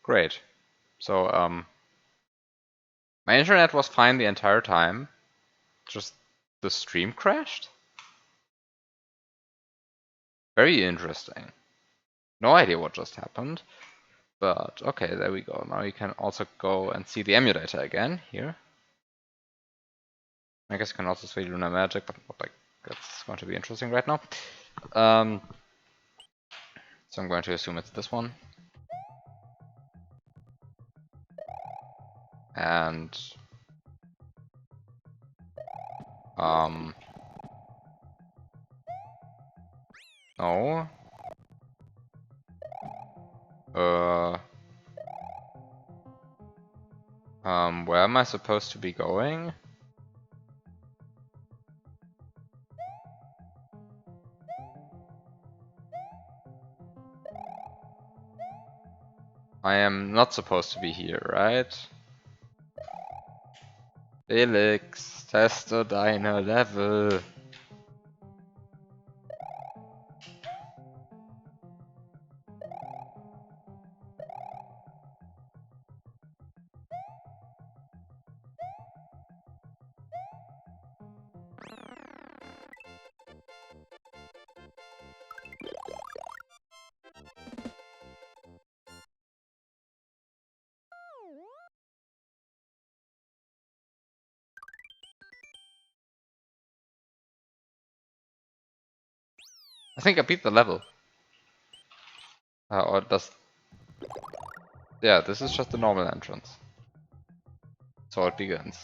Great. So, my internet was fine the entire time. Just the stream crashed? Very interesting. No idea what just happened. But okay, there we go. Now you can also go and see the emulator again here. I guess you can also see Lunar Magic, but not like that's going to be interesting right now. So I'm going to assume it's this one. And no. Where am I supposed to be going? I am not supposed to be here, right? Felix, teste deine Level. I think I beat the level. Or does... Yeah, this is just the normal entrance. So it begins.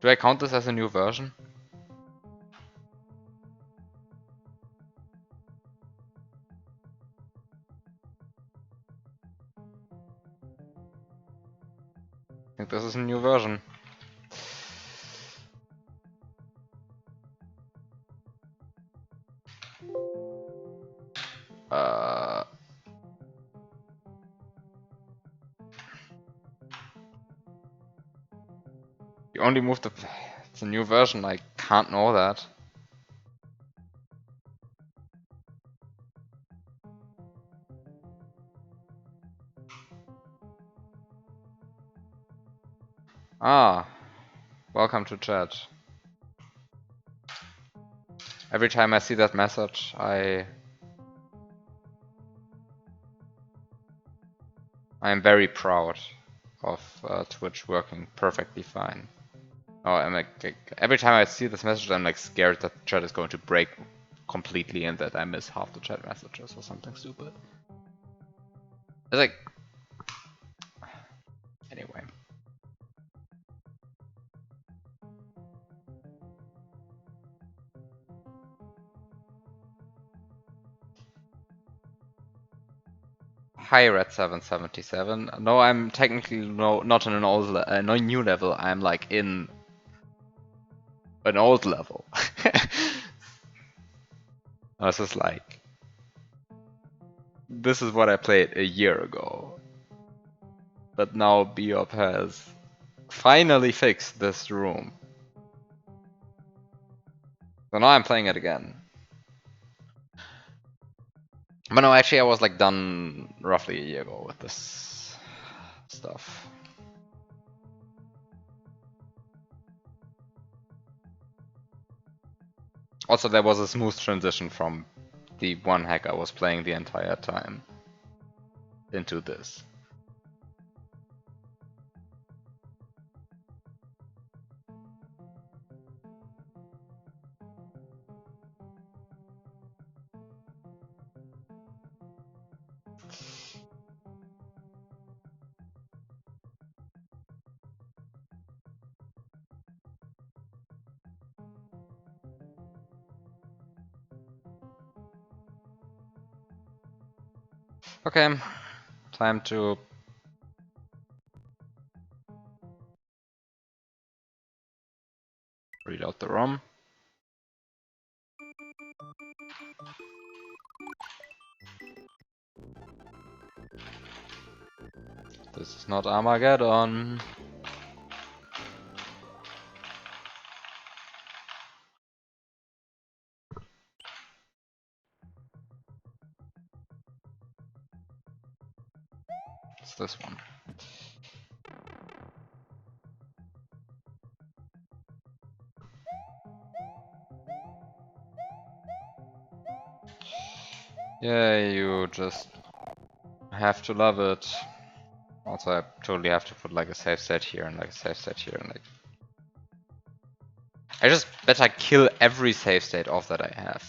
Do I count this as a new version? I think this is a new version. You only moved the... It's a new version, I can't know that. Ah, welcome to chat. Every time I see that message, I am very proud of Twitch working perfectly fine. Oh, I'm like, every time I see this message, I'm like scared that the chat is going to break completely and that I miss half the chat messages or something stupid. It's like, anyway. Hi, Red777. No, I'm technically not in an old, no new level. I'm like in an old level. This is like, this is what I played a year ago. But now Biop has finally fixed this room. So now I'm playing it again. But no, actually I was like done roughly a year ago with this stuff. Also, there was a smooth transition from the one hack I was playing the entire time into this. Okay, time to read out the ROM. This is not Armageddon. It's this one. Yeah, you just have to love it. Also, I totally have to put like a save set here and like a save set here and like... I just better kill every save state off that I have.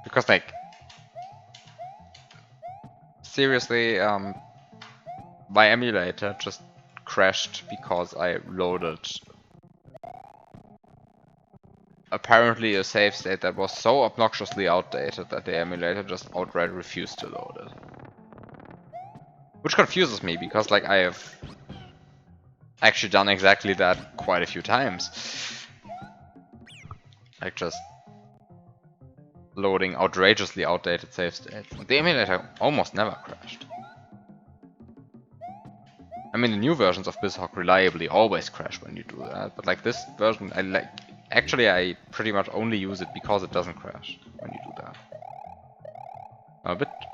Because like... Seriously, my emulator just crashed because I loaded apparently a save state that was so obnoxiously outdated that the emulator just outright refused to load it. Which confuses me, because like I have actually done exactly that quite a few times. Like just loading outrageously outdated save states. The emulator almost never crashed. I mean, the new versions of BizHawk reliably always crash when you do that, but like this version, I pretty much only use it because it doesn't crash when you do that.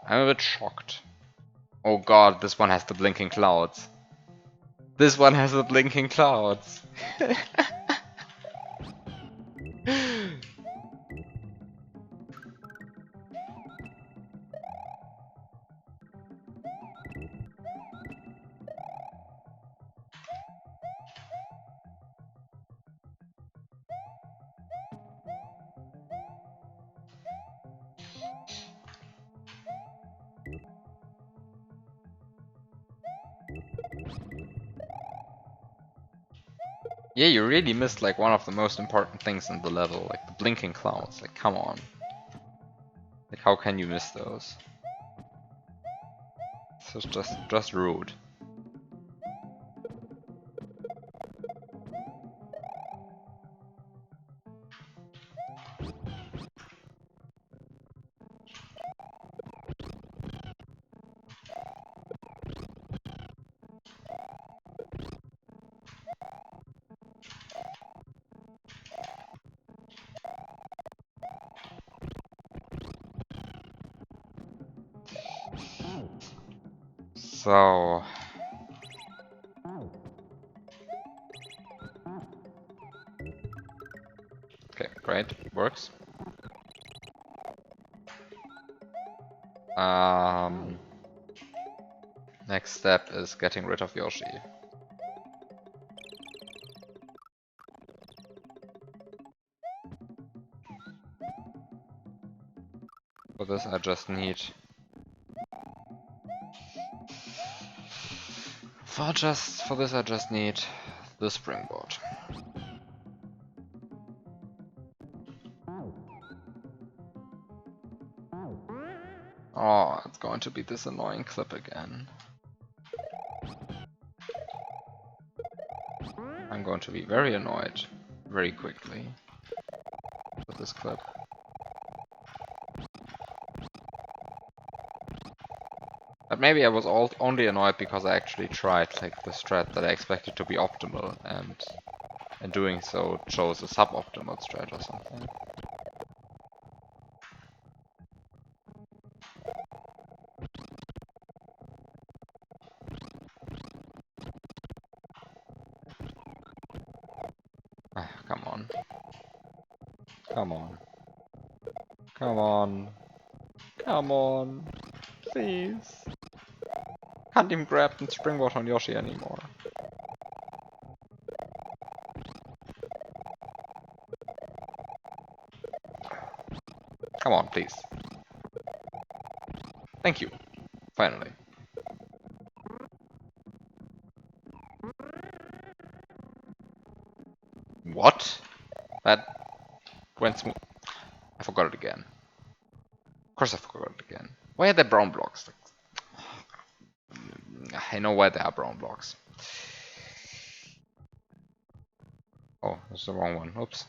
I'm a bit shocked. Oh god, this one has the blinking clouds. This one has the blinking clouds. Yeah, you really missed like one of the most important things in the level, like the blinking clouds. Like, come on. Like, how can you miss those? This is just rude. So... Okay, great, works. Next step is getting rid of Yoshi. For this I just need... For this I just need the springboard. Oh, it's going to be this annoying clip again. I'm going to be very annoyed very quickly with this clip. But maybe I was only annoyed because I actually tried like the strat that I expected to be optimal, and in doing so chose a suboptimal strat or something. Ah, come on. Come on. Come on. Come on. Please. Can't even grab the springboard on Yoshi anymore. Come on, please. Thank you. Finally. What? That went smooth. I forgot it again. Of course I forgot it again. Why are there brown blocks? I know why there are brown blocks. Oh, that's the wrong one. Oops.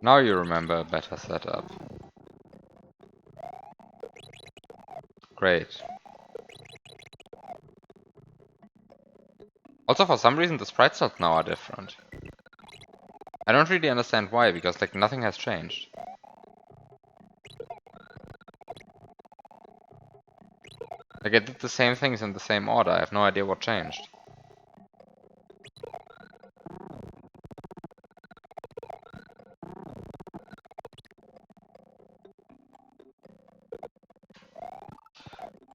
Now you remember a better setup. Great. Also, for some reason, the sprite slots now are different. I don't really understand why, because like nothing has changed. Like I did the same things in the same order. I have no idea what changed.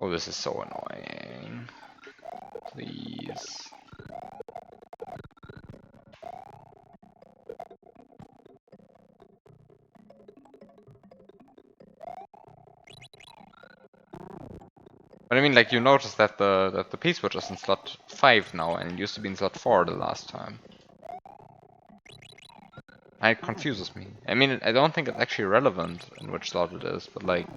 Oh, this is so annoying. Please. But I mean, like, you notice that the P-switch is in slot 5 now, and it used to be in slot 4 the last time. And it confuses me. I mean, I don't think it's actually relevant in which slot it is, but like...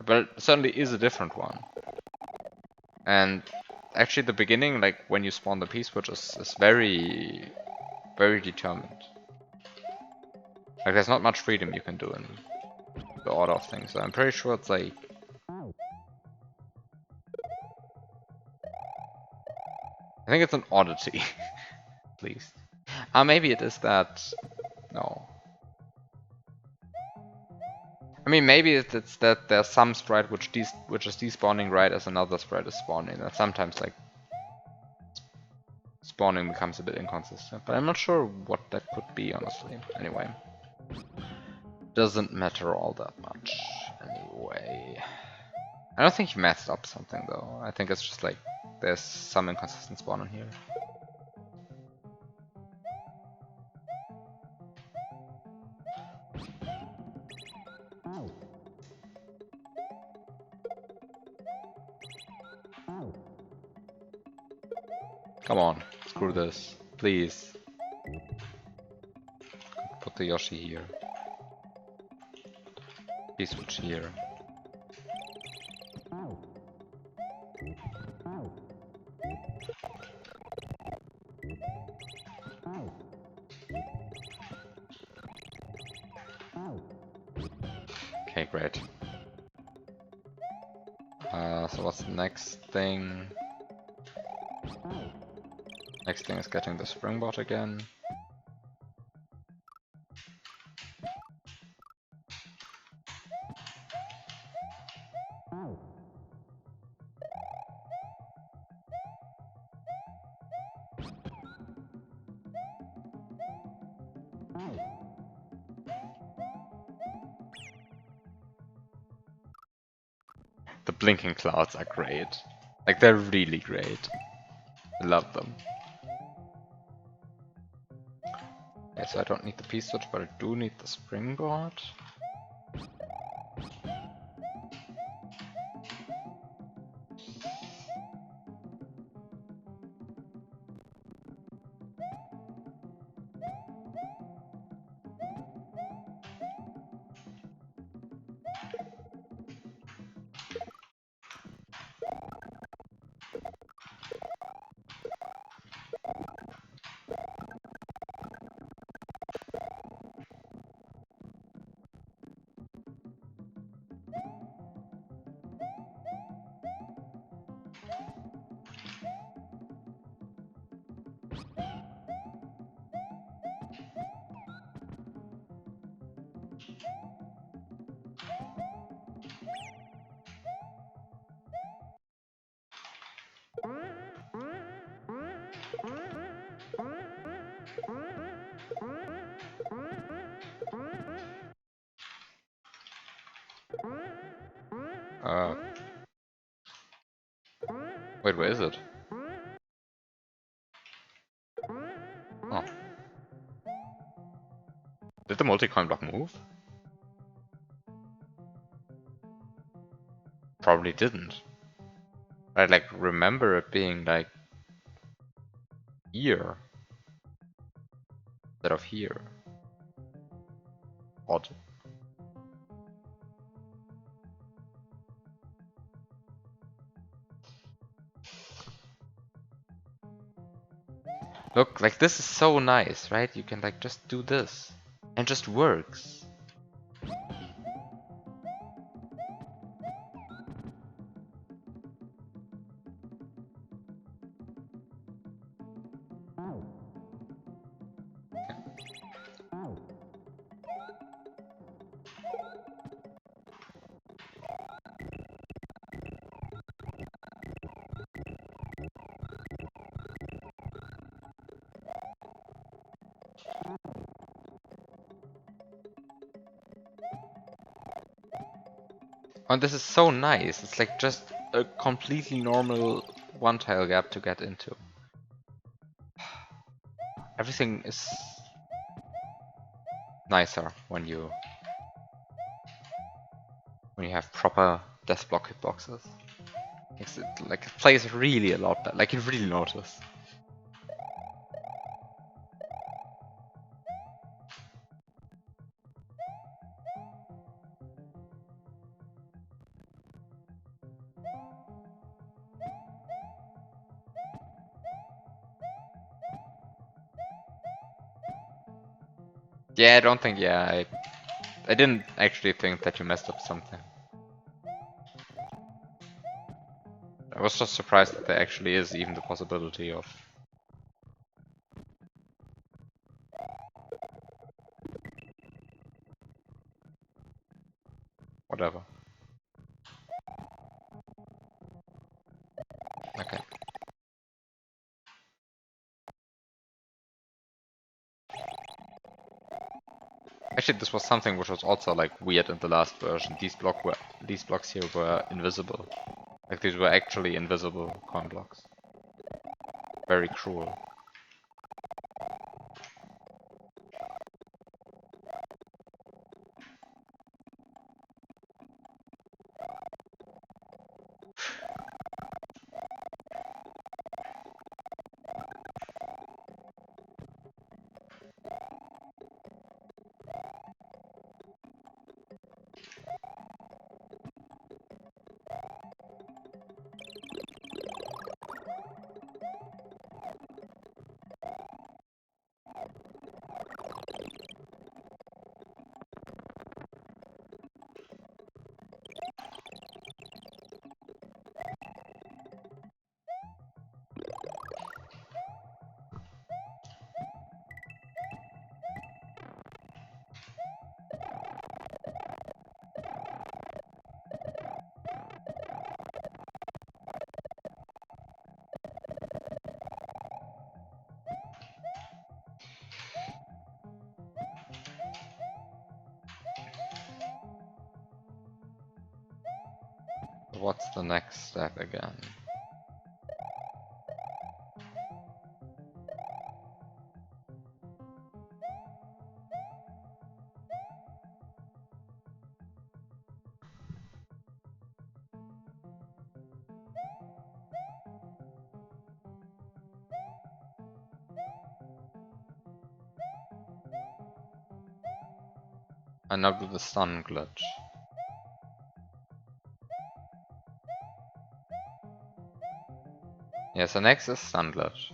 But it certainly is a different one. And actually the beginning, like, when you spawn the P-switch is very, very determined. Like, there's not much freedom you can do in the order of things. So I'm pretty sure it's like... I think it's an oddity. At least. Maybe it is that... No. I mean, maybe it's that there's some sprite which is despawning right as another sprite is spawning. That sometimes, like, spawning becomes a bit inconsistent. But I'm not sure what that could be, honestly. Anyway. Doesn't matter all that much. Anyway. I don't think he messed up something, though. I think it's just, like, there's some inconsistent spawn in here. Come on, screw this, please. Put the Yoshi here. P-switch here. Okay, great. So what's the next thing? Next thing is getting the springbot again. The blinking clouds are great. Like, they're really great. I love them. Okay, so I don't need the P-switch, but I do need the springboard. Wait, where is it? Oh. Did the multi-coin block move? Probably didn't. I like remember it being like Here. Instead of here. Odd. Look, like this is so nice, right? You can like just do this. And just works. And this is so nice. It's like just a completely normal one tile gap to get into. Everything is nicer when you have proper death block hitboxes. Makes it like it plays really a lot better. Like you really notice. Yeah, I don't think. Yeah, I didn't actually think that you messed up something. I was just surprised that there actually is even the possibility of. Whatever. Okay. Actually, this was something which was also like weird in the last version. These blocks here were invisible. Like these were actually invisible coin blocks. Very cruel. What's the next step again? I now do the sun glitch. Yeah, so next is sun glitch.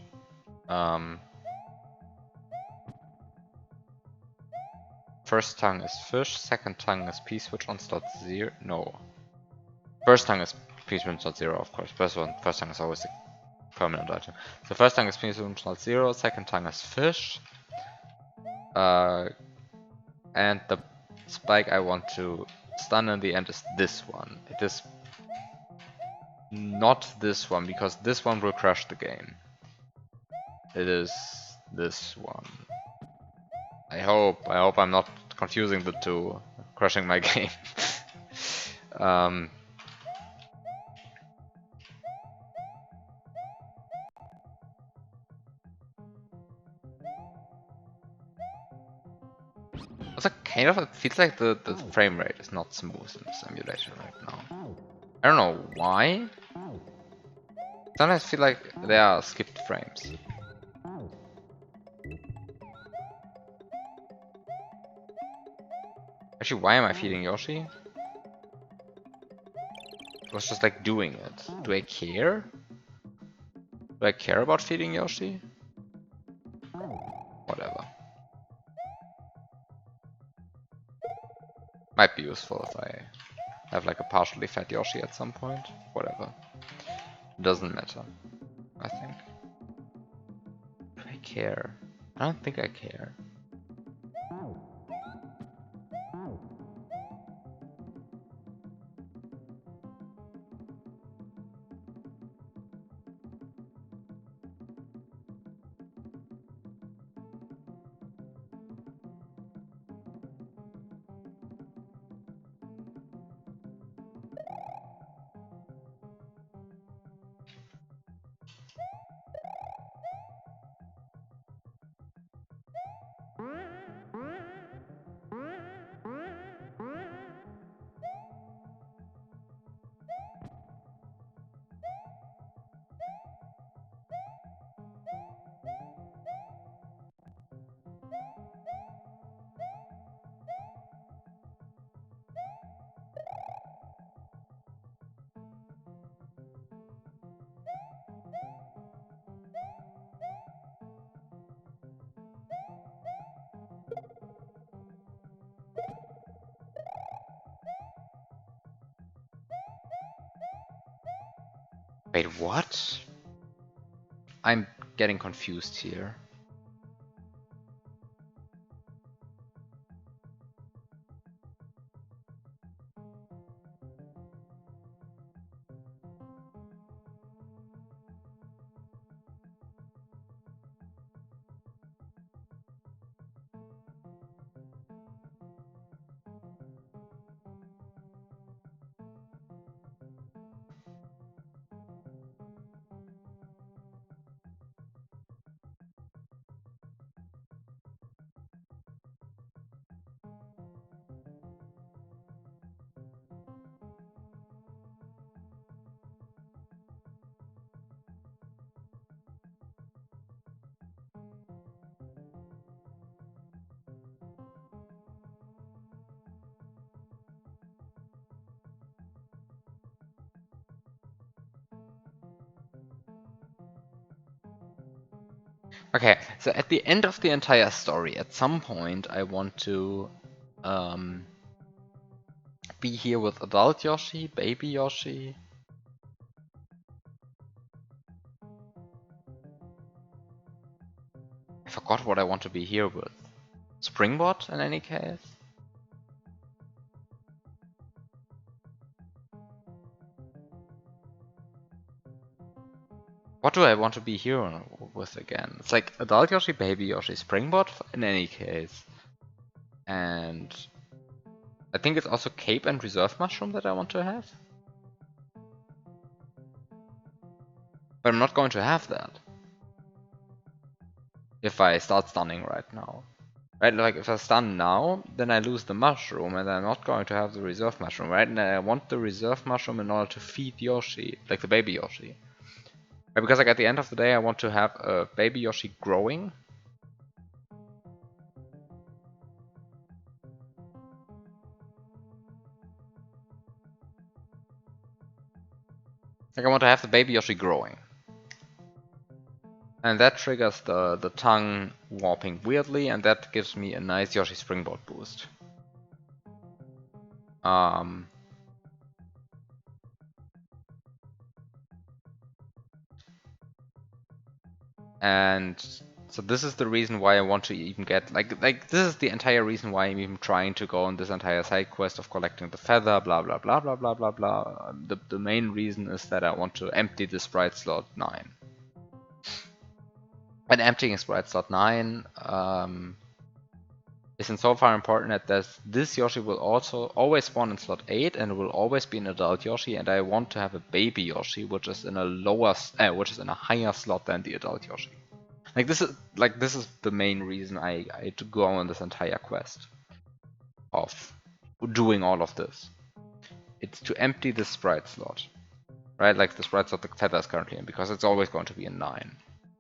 First tongue is fish, second tongue is P-switch on slot 0. No. First tongue is P-switch on slot 0, of course. First tongue is always a permanent item. So first tongue is P-switch on slot 0, second tongue is fish. And the spike I want to stun in the end is this one. It is not this one, because this one will crush the game. It is this one. I hope I'm not confusing the two, crushing my game. Also, kind of, it feels like the frame rate is not smooth in this emulation right now. I don't know why. Sometimes I feel like there are skipped frames. Actually, why am I feeding Yoshi? I was just like doing it. Do I care? Do I care about feeding Yoshi? Whatever. Might be useful if I have like a partially fed Yoshi at some point. Whatever. Doesn't matter, I think. Do I care? I don't think I care. Wait, what? I'm getting confused here. Okay, so at the end of the entire story, at some point I want to um, be here with adult Yoshi, baby Yoshi. I forgot what I want to be here with. Springbot in any case? What do I want to be here with again? It's like adult Yoshi, baby Yoshi, Springbot in any case. And I think it's also Cape and Reserve Mushroom that I want to have. But I'm not going to have that if I start stunning right now. Right, like if I stun now, then I lose the mushroom and I'm not going to have the reserve mushroom, right? And I want the reserve mushroom in order to feed Yoshi, like the baby Yoshi. Right, because like at the end of the day I want to have a baby Yoshi growing. Like I want to have the baby Yoshi growing. And that triggers the tongue warping weirdly, and that gives me a nice Yoshi Springboard boost. And so this is the reason why I want to even get like this is the entire reason why I'm even trying to go on this entire side quest of collecting the feather, blah blah blah blah blah blah blah. The main reason is that I want to empty the sprite slot 9. And emptying sprite slot 9 is insofar important that this Yoshi will also always spawn in slot 8 and will always be an adult Yoshi, and I want to have a baby Yoshi which is in a higher slot than the adult Yoshi. This is the main reason I to go on this entire quest of doing all of this. It's to empty the sprite slot, right? Like the sprite slot the feather is currently in, because it's always going to be in 9.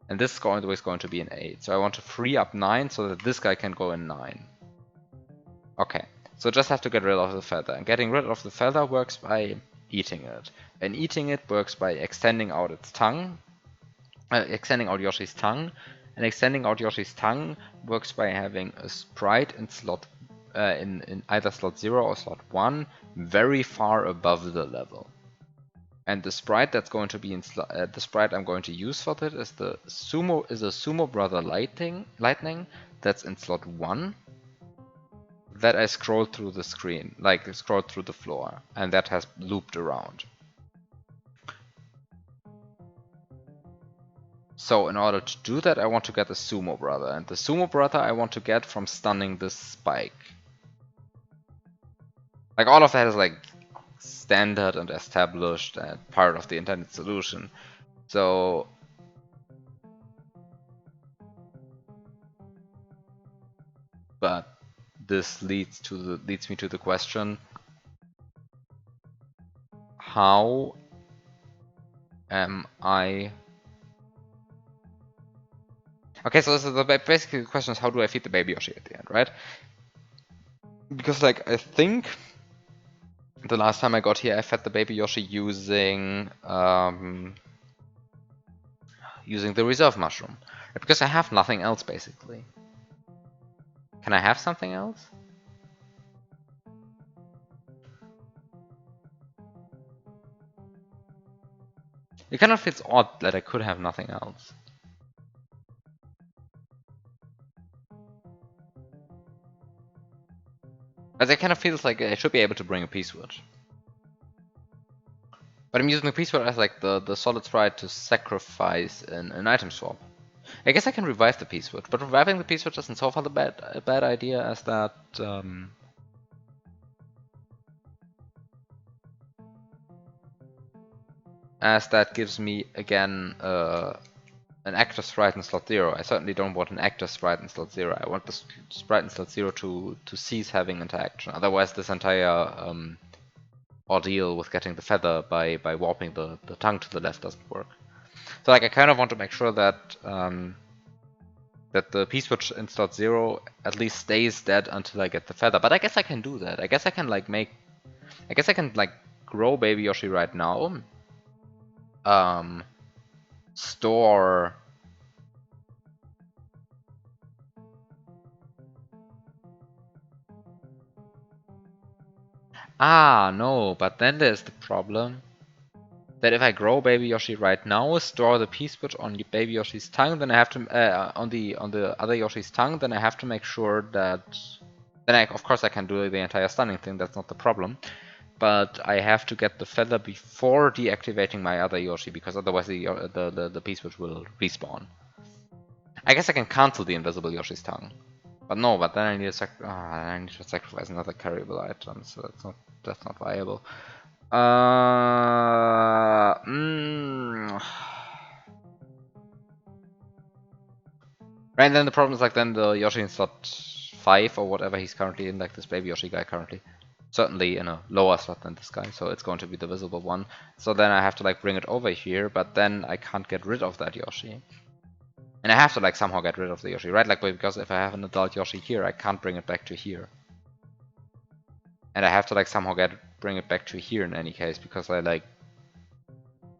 And this is always going to be in 8. So I want to free up 9 so that this guy can go in 9. Okay, So just have to get rid of the feather. And getting rid of the feather works by eating it. And eating it works by extending out its tongue. Extending out Yoshi's tongue. And extending out Yoshi's tongue works by having a sprite in slot in either slot 0 or slot 1 very far above the level. And the sprite that's going to be in the sprite I'm going to use for that is a Sumo Brother Lightning that's in slot 1 that I scrolled through the screen, like scrolled through the floor, and that has looped around. So in order to do that, I want to get a Sumo Brother, and the Sumo Brother I want to get from stunning this spike. Like all of that is like standard and established and part of the intended solution. So but this leads me to the question: how am I? Okay, so basically the question is, how do I feed the baby Yoshi at the end, right? Because like I think the last time I got here, I fed the baby Yoshi using using the reserve mushroom, because I have nothing else basically. Can I have something else? It kind of feels odd that I could have nothing else. But it kind of feels like I should be able to bring a Peace Switch. But I'm using the Peace Switch as like the solid sprite to sacrifice an item swap. I guess I can revive the Peace Switch, but reviving the Peace Switch isn't so far a bad idea as that gives me again an active sprite in slot 0. I certainly don't want an active sprite in slot 0. I want the sprite in slot 0 to cease having interaction. Otherwise this entire ordeal with getting the feather by warping the tongue to the left doesn't work. So like I kind of want to make sure that that the Peace Switch in slot 0 at least stays dead until I get the feather. But I guess I can do that. I guess I can like grow Baby Yoshi right now. Store no, but then there's the problem that if I grow Baby Yoshi right now, store the Peace Switch on Baby Yoshi's tongue, then I have to on the other Yoshi's tongue, then I have to make sure that of course I can do the entire stunning thing. That's not the problem. But I have to get the feather before deactivating my other Yoshi, because otherwise the Peace Switch will respawn. I guess I can cancel the invisible Yoshi's tongue, but no. But then I need to I need to sacrifice another carryable item, so that's not viable. Right, and then the problem is like then the Yoshi in slot 5 or whatever he's currently in, like this baby Yoshi guy currently. Certainly in a lower slot than this guy, so it's going to be the visible one. So then I have to like bring it over here, but then I can't get rid of that Yoshi. And I have to like somehow get rid of the Yoshi, right? Like because if I have an adult Yoshi here, I can't bring it back to here. And I have to like somehow bring it back to here in any case, because I like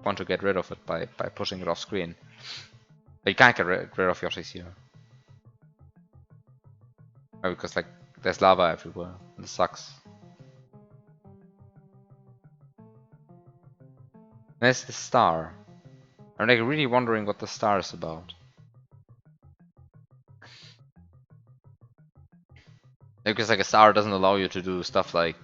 want to get rid of it by pushing it off screen. But you can't get rid of Yoshis here. Because like there's lava everywhere, and it sucks. There's the star. I'm like really wondering what the star is about. Because like a star doesn't allow you to do stuff like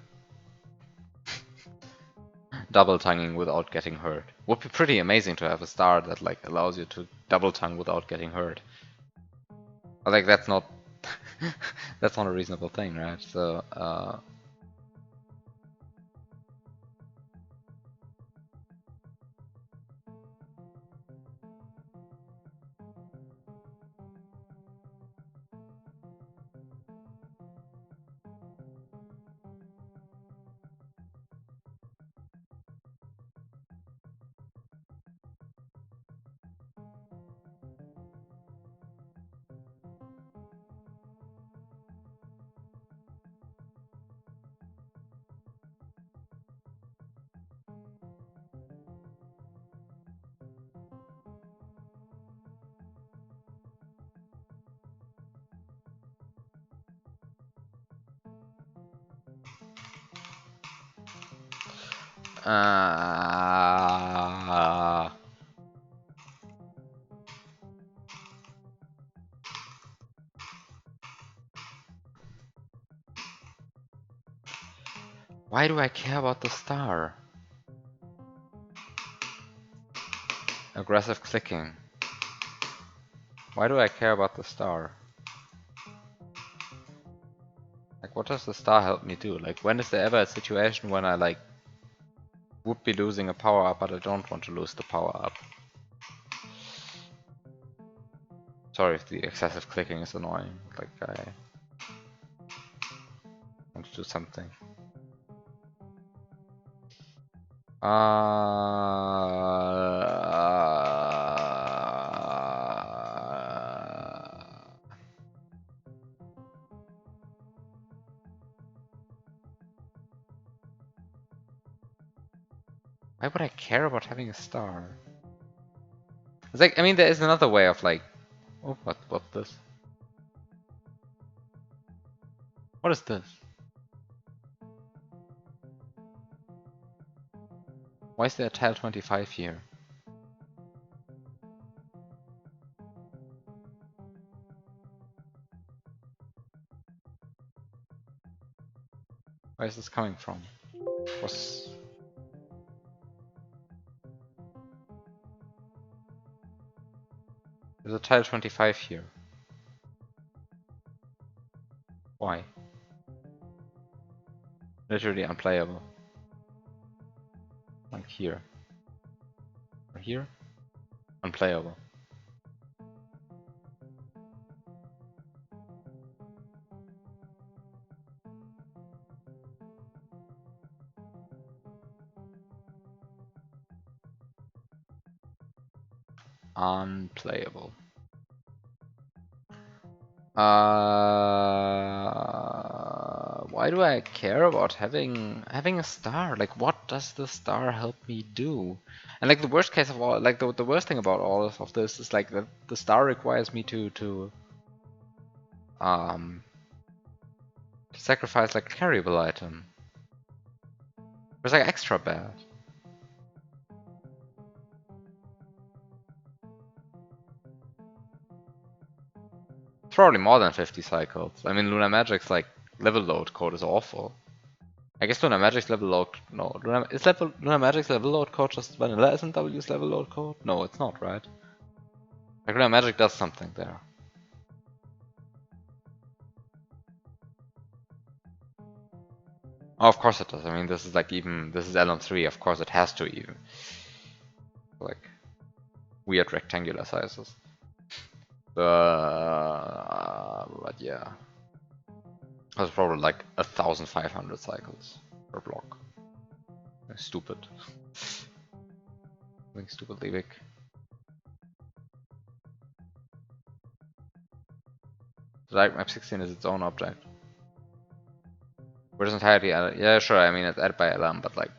double tonguing without getting hurt. Would be pretty amazing to have a star that like allows you to double tongue without getting hurt. But like that's not that's not a reasonable thing, right? So Why do I care about the star? Aggressive clicking. Why do I care about the star? Like, what does the star help me do? Like, when is there ever a situation when I, like, would be losing a power-up, but I don't want to lose the power-up? Sorry if the excessive clicking is annoying. Like, I want to do something. Why would I care about having a star? It's like, I mean, there is another way of like, oh, what's this? What is this? Why is there a tile 25 here? Where is this coming from? Was there's a tile 25 here? Why? Literally unplayable. Like here. Or here? Unplayable. Unplayable. Why do I care about having a star? Like, what does the star help me do? And like the worst case of all, like the worst thing about all of this is like that the star requires me to sacrifice like a carryable item. It's like extra bad. It's probably more than 50 cycles. I mean, Lunar Magic's like level load code is awful. I guess Lunar Magic's level load. No, Lunar Magic's level load code just vanilla SMW's level load code? No, it's not, right? Like Lunar Magic does something there. Oh, of course it does. I mean, this is like even this is LM3. Of course, it has to even like weird rectangular sizes. But yeah, that's probably like 1,500 cycles per block. Stupid. Something stupidly big. The direct map 16 is its own object. Where's entirely added? Yeah, sure. I mean, it's added by LM, but like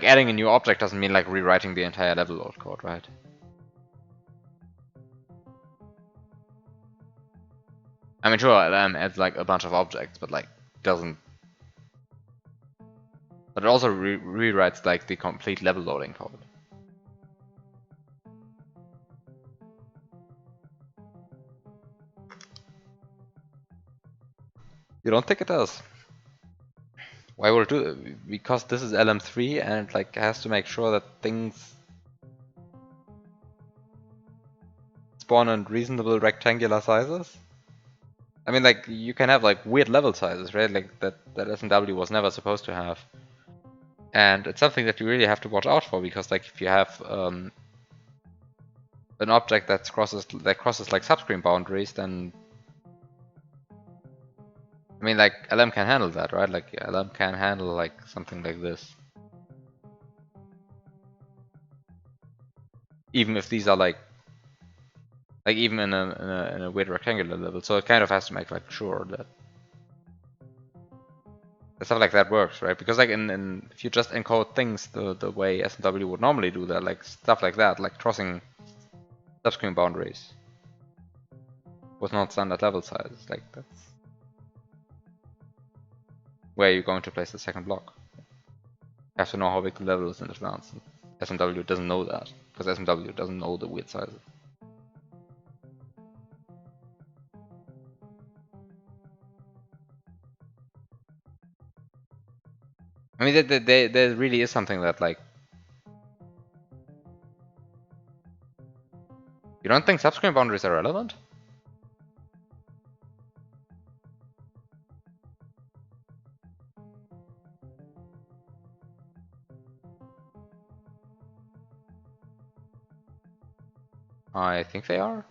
adding a new object doesn't mean like rewriting the entire level load code, right? I mean, sure, LM adds like a bunch of objects, but like doesn't. But it also rewrites like the complete level loading code. You don't think it does? Why would it do it? Because this is LM3 and it like has to make sure that things spawn in reasonable rectangular sizes. I mean, like you can have like weird level sizes, right? Like that SMW was never supposed to have. And it's something that you really have to watch out for because like if you have an object that crosses like subscreen boundaries, then I mean like LM can handle that, right? Like LM can handle like something like this. Even if these are like even in a weird rectangular level. So it kind of has to make like sure that stuff like that works, right? Because like in if you just encode things the way SMW would normally do that, like stuff like that, like crossing subscreen boundaries with non-standard level sizes, like that's where you're going to place the second block. You have to know how big the level is in advance. SMW doesn't know that, because SMW doesn't know the weird sizes. I mean, there really is something that, like... You don't think subscreen boundaries are relevant? I think they are.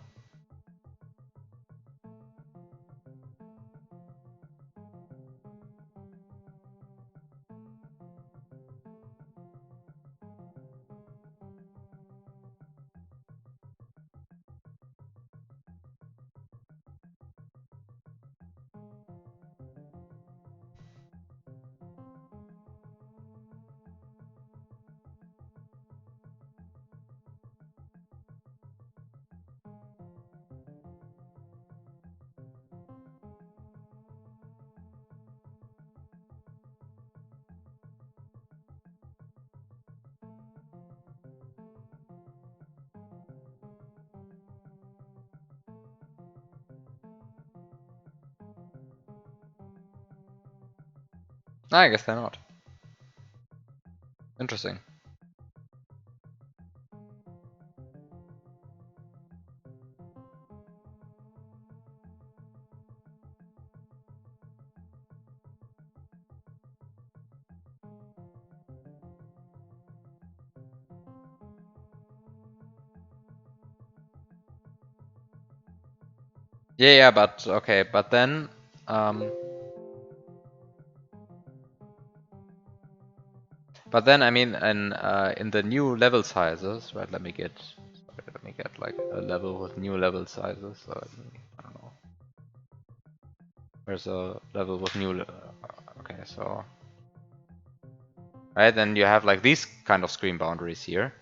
I guess they're not. Interesting. Yeah, but okay, but then I mean, in the new level sizes, right? Let me get like a level with new level sizes. So I don't know. There's a level with new. Okay, so right, then you have like these kind of screen boundaries here.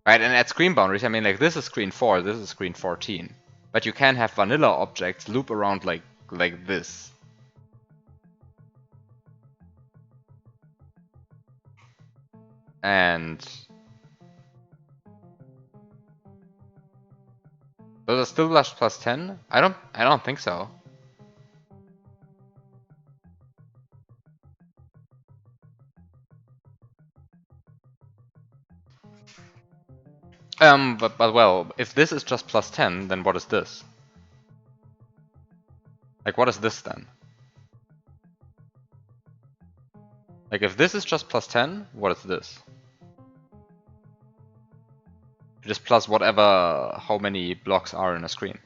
Right, and at screen boundaries, I mean, like this is screen 4, this is screen 14. But you can have vanilla objects loop around like this. And those are still plus 10? I don't think so. But well, if this is just plus 10, then what is this? Like, what is this then? Like, if this is just plus 10, what is this? Just plus whatever, how many blocks are in a screen.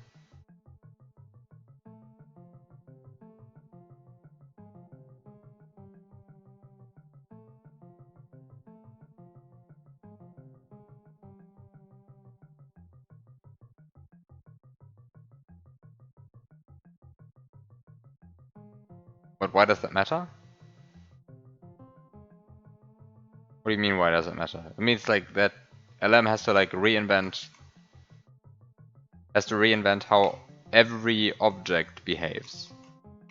But why does that matter? What do you mean, why does it matter? It means like that LM has to like reinvent how every object behaves,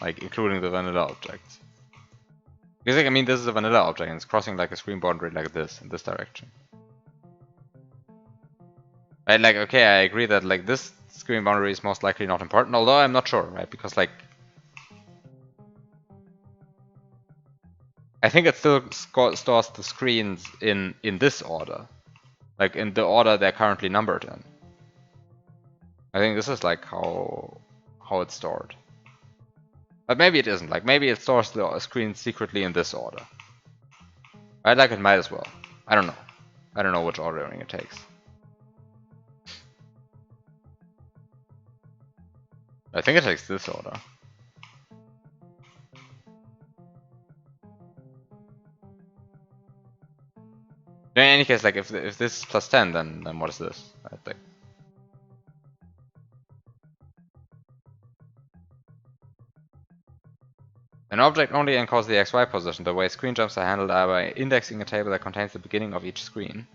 like including the vanilla objects. Because like, I mean, this is a vanilla object and it's crossing like a screen boundary like this in this direction. Right, like okay, I agree that like this screen boundary is most likely not important, although I'm not sure, right? Because like I think it still stores the screens in this order, like in the order they're currently numbered in. I think this is like how it's stored. But maybe it isn't. Like maybe it stores the screen secretly in this order. Right? Like it might as well. I don't know. I don't know which ordering it takes. I think it takes this order. In any case, like if this is plus 10, then what is this? I think. An object only encodes the XY position. The way screen jumps are handled are by indexing a table that contains the beginning of each screen.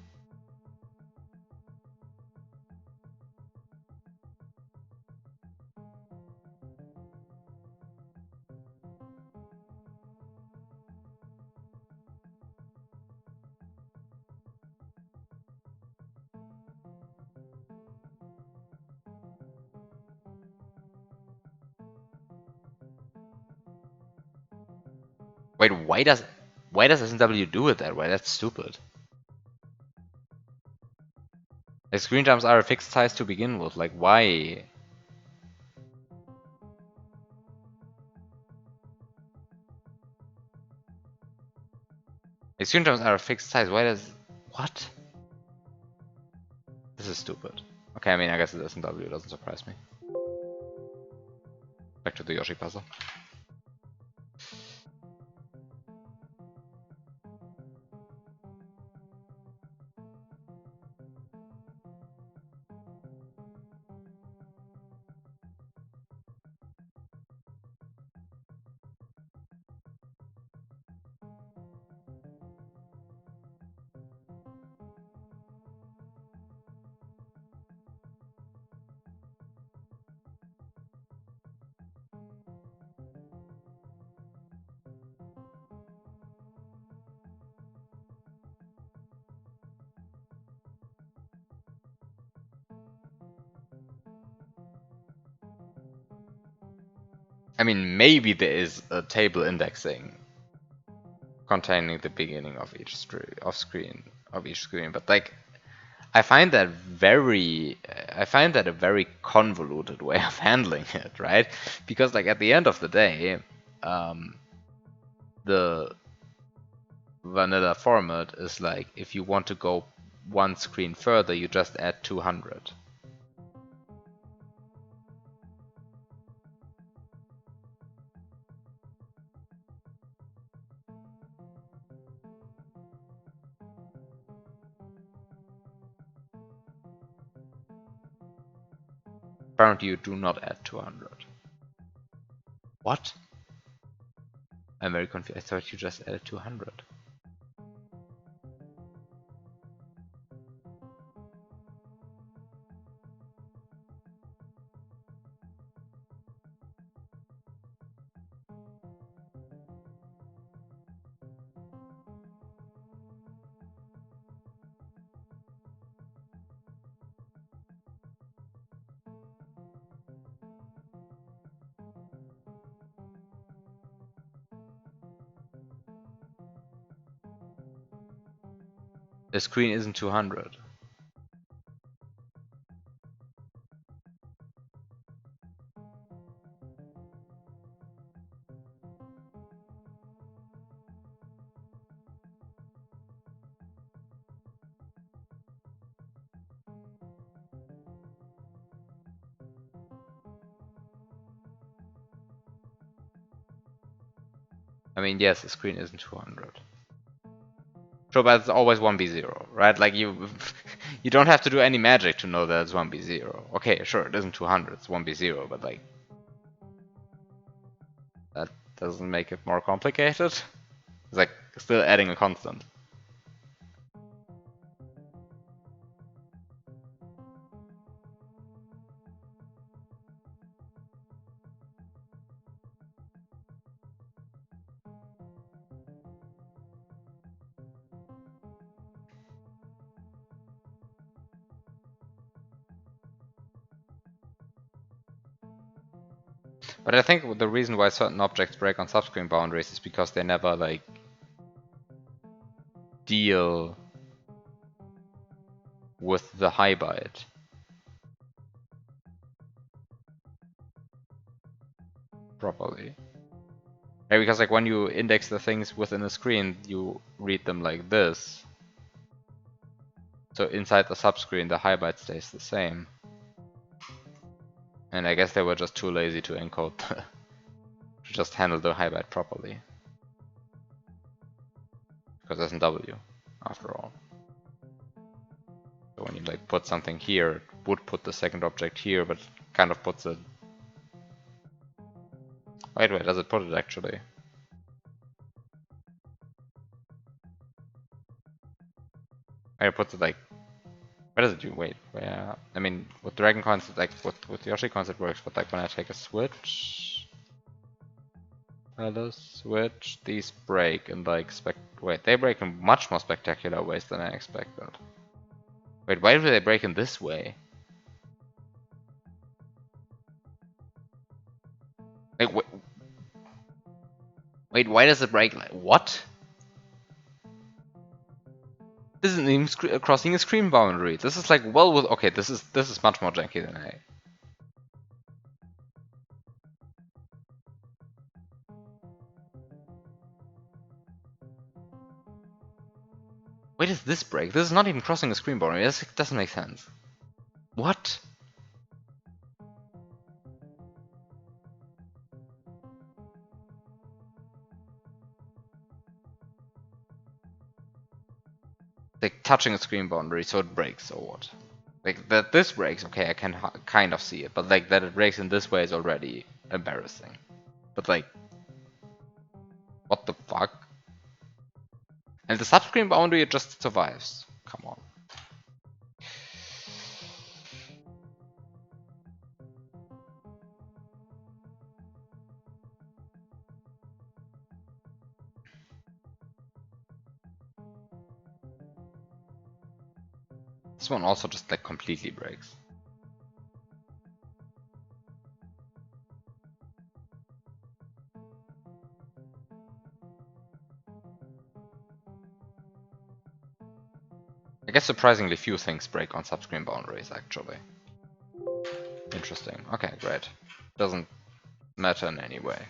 Wait, why does SNW do it that way? That's stupid. Like screen jumps are a fixed size to begin with. Like why? Like screen jumps are a fixed size. Why does what? This is stupid. Okay, I mean I guess it SNW doesn't surprise me. Back to the Yoshi puzzle. I mean, maybe there is a table indexing containing the beginning of each screen, but like I find that a very convoluted way of handling it, right? Because like at the end of the day, the vanilla format is like if you want to go one screen further, you just add 200. Apparently you do not add 200. What? I'm very confused. I thought you just added 200. The screen isn't 200. I mean, yes, the screen isn't 200. Sure, but it's always 1b0, right? Like you, you don't have to do any magic to know that it's 1b0. Okay, sure, it isn't 200, it's 1b0, but like that doesn't make it more complicated. It's like still adding a constant. But I think the reason why certain objects break on subscreen boundaries is because they never like deal with the high byte properly. Right, because like when you index the things within a screen, you read them like this. So inside the subscreen, the high byte stays the same. And I guess they were just too lazy to encode to just handle the high byte properly. Because there's a W, after all. So when you like put something here, it would put the second object here, but kind of puts it. Wait, does it put it actually? It puts it like. Where does it do? Wait, where? I mean, with Dragon concept, like with Yoshi concept works, but like when I take a switch, switch, these break in like wait, they break in much more spectacular ways than I expected. Wait, why do they break in this way? Like, Wait, why does it break? Like, what? This isn't even crossing a screen boundary. This is like well with. Okay, this is much more janky than I. Wait, does this break? This is not even crossing a screen boundary. This doesn't make sense. What? Like touching a screen boundary, so it breaks, or what? Like that this breaks, okay, I can kind of see it, but like that it breaks in this way is already embarrassing. But like, what the fuck? And the subscreen boundary, it just survives. Come on. This one also just like completely breaks. I guess surprisingly few things break on subscreen boundaries, actually. Interesting. Okay, great. Doesn't matter in any way.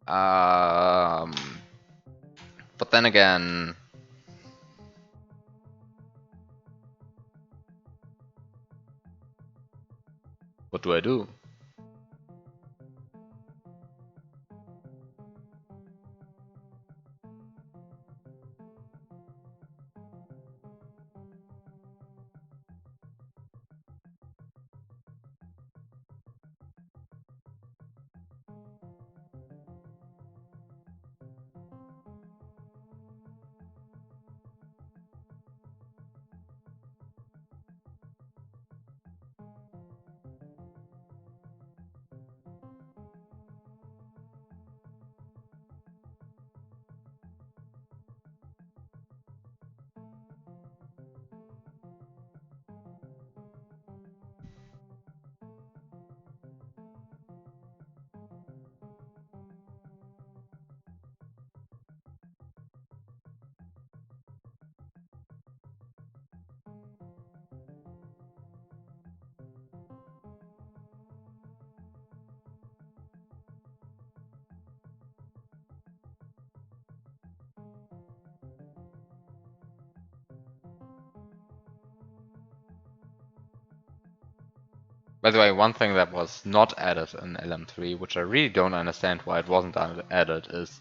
Um, but then again, what do I do? By the way, one thing that was not added in LM3, which I really don't understand why it wasn't added, is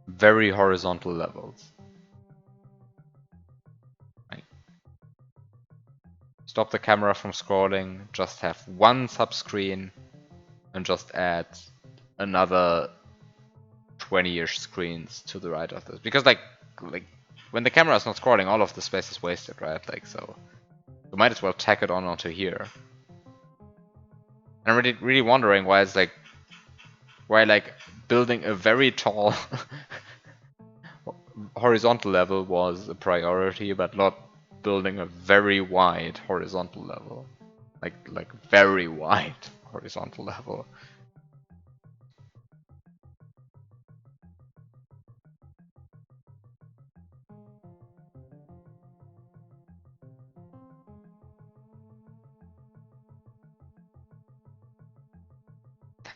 very horizontal levels. Like, stop the camera from scrolling, just have one subscreen, and just add another 20-ish screens to the right of this. Because like when the camera is not scrolling, all of the space is wasted, right? Like, so you might as well tack it on onto here. And I'm really wondering why it's like, why like building a very tall horizontal level was a priority, but not building a very wide horizontal level. Like very wide horizontal level.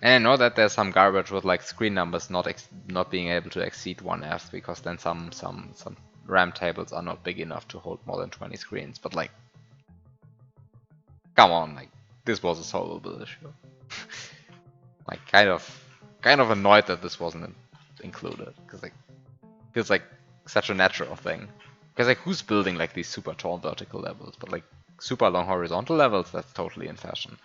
And I know that there's some garbage with like screen numbers not being able to exceed 1F because then some RAM tables are not big enough to hold more than 20 screens. But like, come on, like this was a solvable issue. Like kind of annoyed that this wasn't included because like feels like such a natural thing. Because like who's building like these super tall vertical levels, but like super long horizontal levels, that's totally in fashion.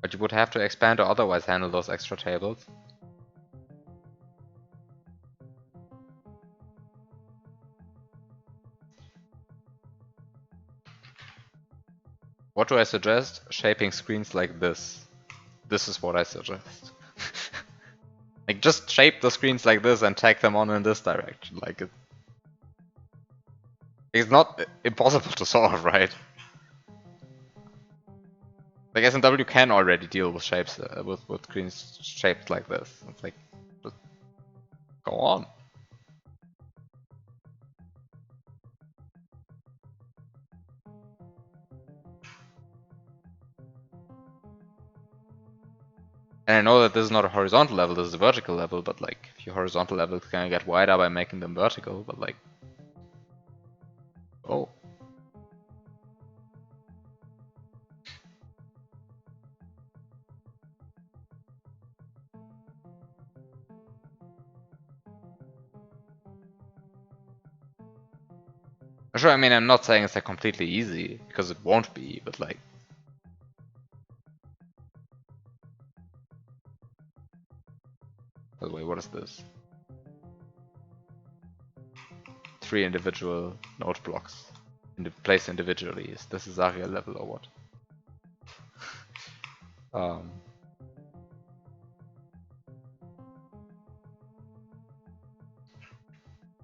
But you would have to expand or otherwise handle those extra tables. What do I suggest? Shaping screens like this. This is what I suggest. Like, just shape the screens like this and tag them on in this direction. Like, it's not impossible to solve, right? Like, SMW can already deal with shapes, with screens shaped like this. It's like, just go on. And I know that this is not a horizontal level, this is a vertical level, but like, if your horizontal levels can get wider by making them vertical, but like, oh. Sure, I mean, I'm not saying it's like completely easy, because it won't be, but like... By the way, what is this? 3 individual node blocks. Placed individually. Is this a Zarya level or what?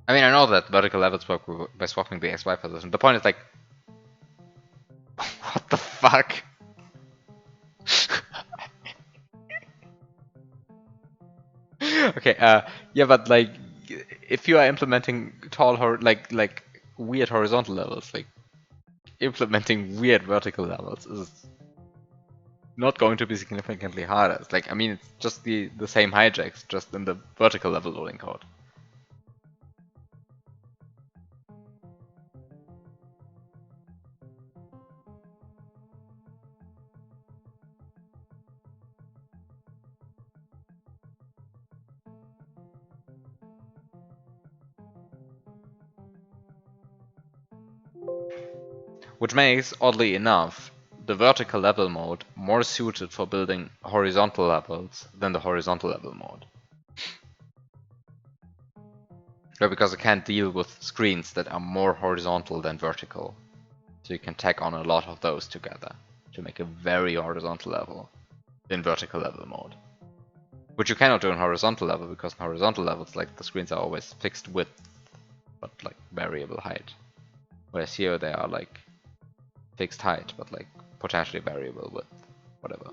I mean, I know that vertical levels work by swapping the XY position. The point is like... What the fuck? Okay, yeah, but like, if you are implementing tall, like weird horizontal levels, like implementing weird vertical levels is not going to be significantly harder. It's like, I mean, it's just the same hijacks, just in the vertical level loading code. Which makes, oddly enough, the vertical level mode more suited for building horizontal levels than the horizontal level mode. Because it can't deal with screens that are more horizontal than vertical. So you can tack on a lot of those together to make a very horizontal level in vertical level mode. Which you cannot do in horizontal level, because in horizontal levels, like, the screens are always fixed width, but like variable height. Whereas here they are like fixed height, but like potentially variable width, whatever.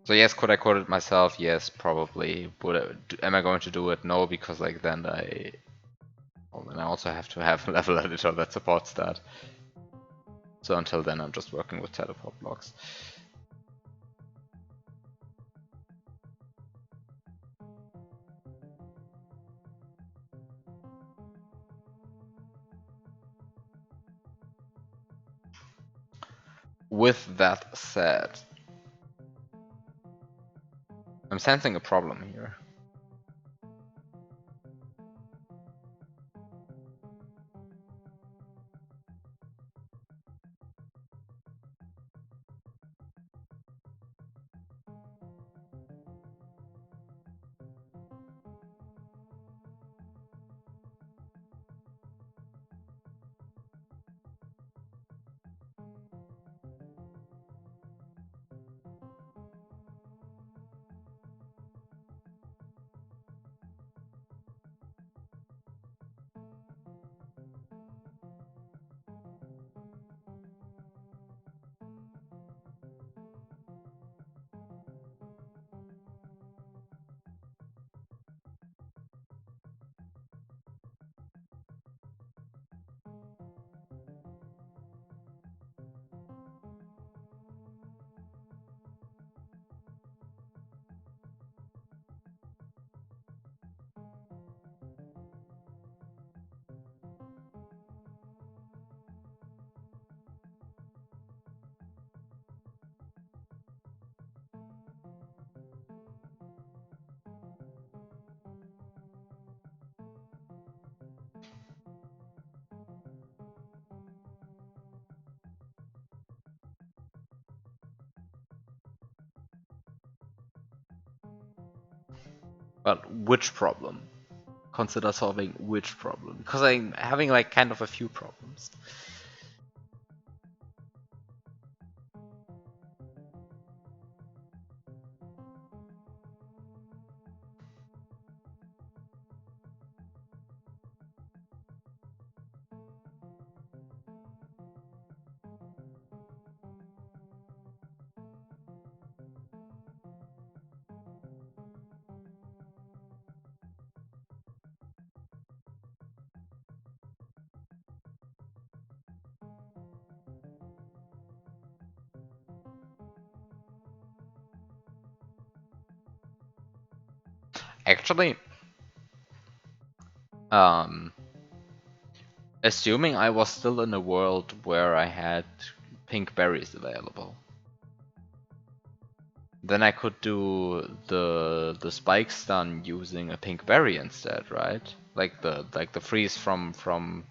So yes, could I code it myself? Yes, probably. Am I going to do it? No, because like then I also have to have a level editor that supports that. So until then, I'm just working with teleport blocks. With that said, I'm sensing a problem here. But which problem? Consider solving which problem? Because I'm having like kind of a few problems. Actually, um, assuming I was still in a world where I had pink berries available, then I could do the spike stun using a pink berry instead, right? Like the freeze from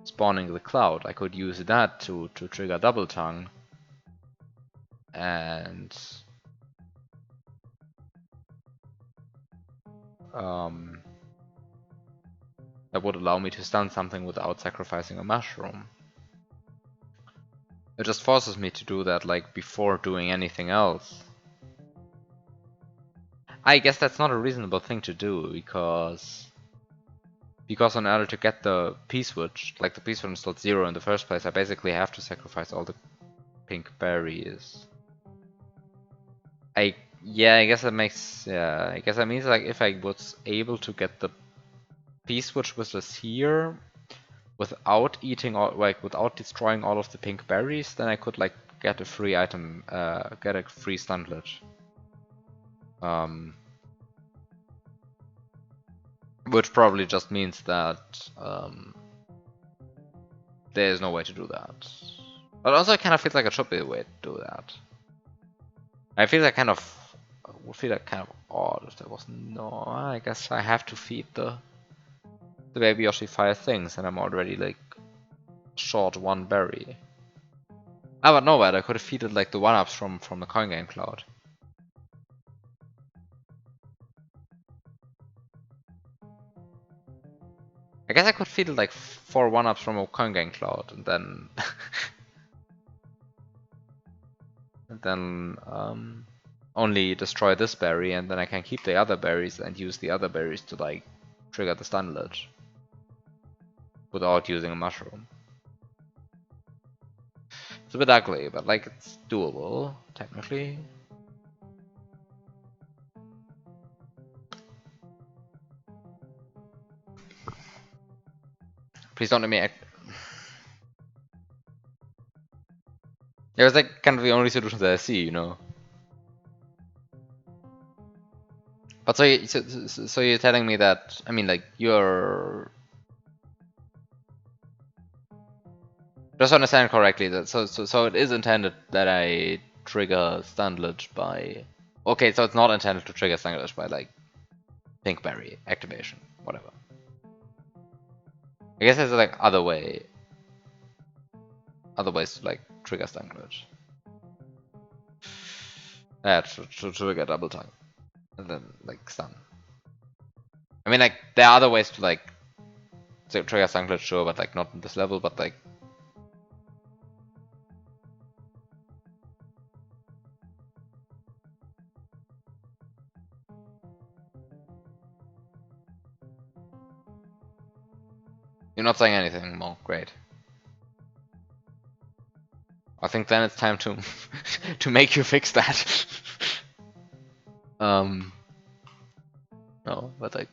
spawning the cloud. I could use that to trigger double tongue, and um, that would allow me to stun something without sacrificing a mushroom. It just forces me to do that like before doing anything else. I guess that's not a reasonable thing to do because in order to get the P-switch, like the P-switch is slot 0 in the first place, I basically have to sacrifice all the pink berries. Yeah, I guess that makes, yeah, I guess that means like if I was able to get the P-switch which is here without eating all, like without destroying all of the pink berries, then I could like get a free item, get a free stun glitch. Which probably just means that there is no way to do that. But also it kind of feels like it should be a way to do that. I feel like would feel like kind of odd if there was no. I guess I have to feed the baby Yoshi 5 things, and I'm already like short one berry. Ah, but no, but I could have feeded like the 1-ups from the coin game cloud. I guess I could feed like 4 1-ups from a coin game cloud, and then only destroy this berry, and then I can keep the other berries and use the other berries to like trigger the stun ledge without using a mushroom. It's a bit ugly, but like it's doable technically. Please don't let me act. It was like kind of the only solution that I see, you know. But so you're telling me that, I mean, like you're just to understand correctly that so it is intended that I trigger stun glitch by. Okay, so it's not intended to trigger stun glitch by like pink berry activation, whatever. I guess there's like other ways to like trigger stun glitch. Yeah, to trigger double tongue, and then like stun. I mean, like there are other ways to like trigger stun glitch, sure, but like not in this level, but like. You're not saying anything more. Great. I think then it's time to to make you fix that. No, but like,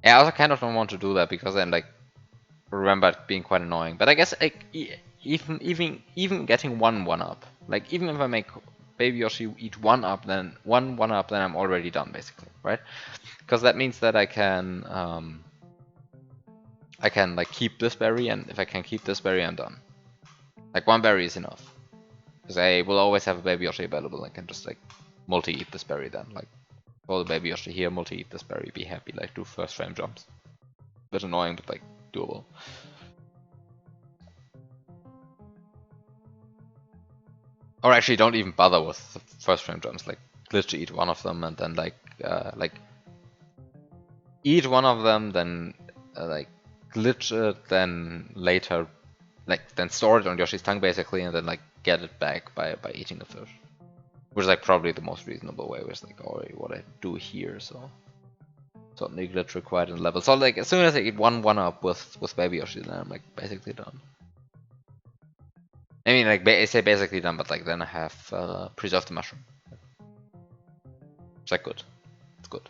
yeah, I also kind of don't want to do that because then like remember it being quite annoying. But I guess like even getting one up, like even if I make Baby Yoshi eat one up, then I'm already done basically, right? Because that means that I can like keep this berry, and if I can keep this berry, I'm done. Like one berry is enough, because I will always have a Baby Yoshi available. I can just like multi-eat this berry then, like Call the baby Yoshi here, multi-eat this berry, be happy, like do first frame jumps. Bit annoying, but like doable. Or actually, don't even bother with the first frame jumps. Like glitch eat one of them, and then like eat one of them, then like glitch it, then later then store it on Yoshi's tongue basically, and then like get it back by eating the fish. Which is like probably the most reasonable way, which is like already what I do here, so certainly glitch required in the level. So like as soon as I eat one up with Baby Yoshi, then I'm like basically done. I mean like I say basically done, but like then I have preserved the mushroom. It's like good. It's good.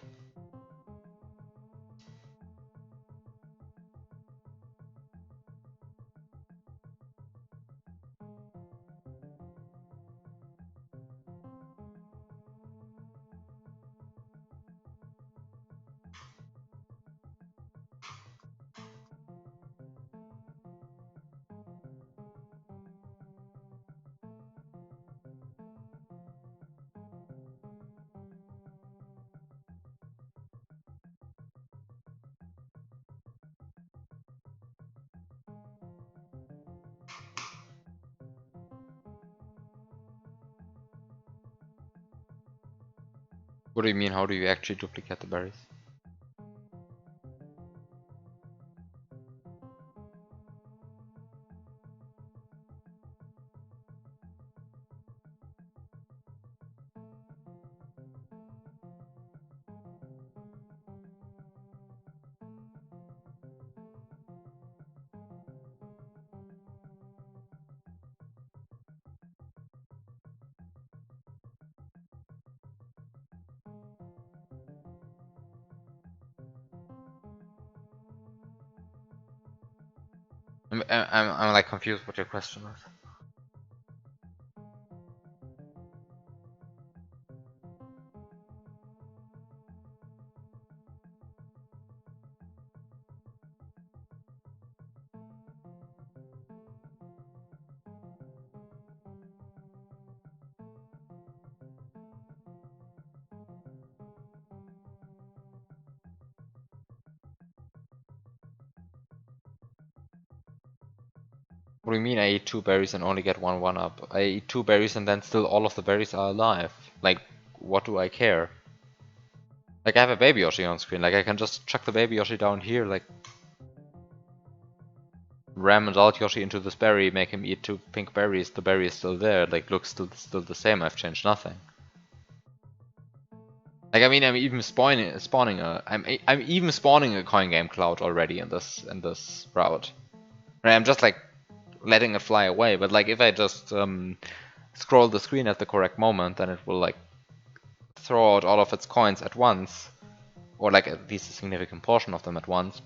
What do you mean? How do you actually duplicate the berries? I'm like confused what your question is. What do you mean I eat 2 berries and only get one up? I eat 2 berries and then still all of the berries are alive. Like, what do I care? Like, I have a baby Yoshi on screen. Like, I can just chuck the baby Yoshi down here, like, ram adult Yoshi into this berry, make him eat 2 pink berries. The berry is still there. Like, looks still the same. I've changed nothing. Like, I mean, I'm even I'm even spawning a coin game cloud already in this route. Right, I'm just like letting it fly away. But like, if I just scroll the screen at the correct moment, then it will like throw out all of its coins at once, or like at least a significant portion of them at once,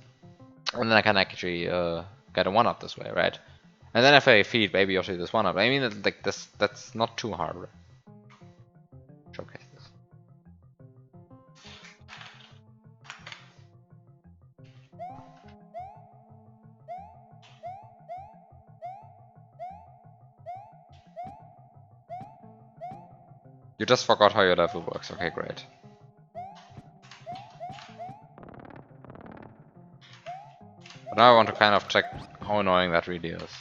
and then I can actually get a 1-up this way, right? And then if I feed Baby Yoshi this 1-up, I mean, like that's not too hard, right? Showcase this. You just forgot how your level works. Okay, great. But now I want to kind of check how annoying that really is.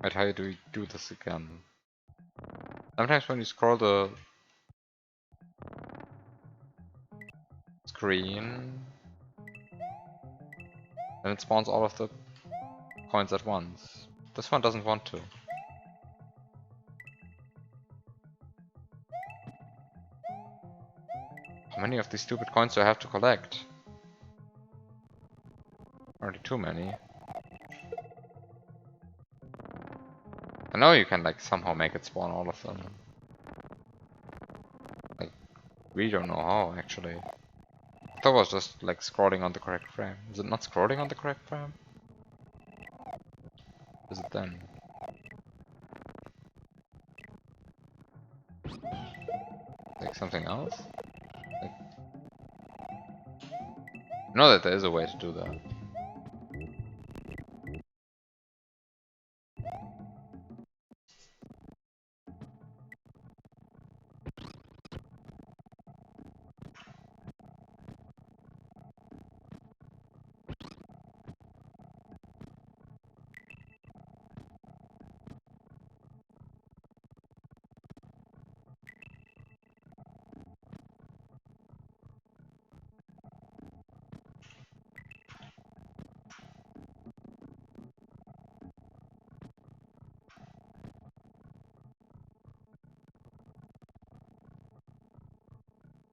Wait, how do we do this again? Sometimes when you scroll the screen, then it spawns all of the coins at once. This one doesn't want to. How many of these stupid coins do I have to collect? Already too many. I know you can like somehow make it spawn all of them. Like, we don't know how actually. That was just like scrolling on the correct frame. Is it not scrolling on the correct frame? Is it then? Like something else? Like, I know that there is a way to do that.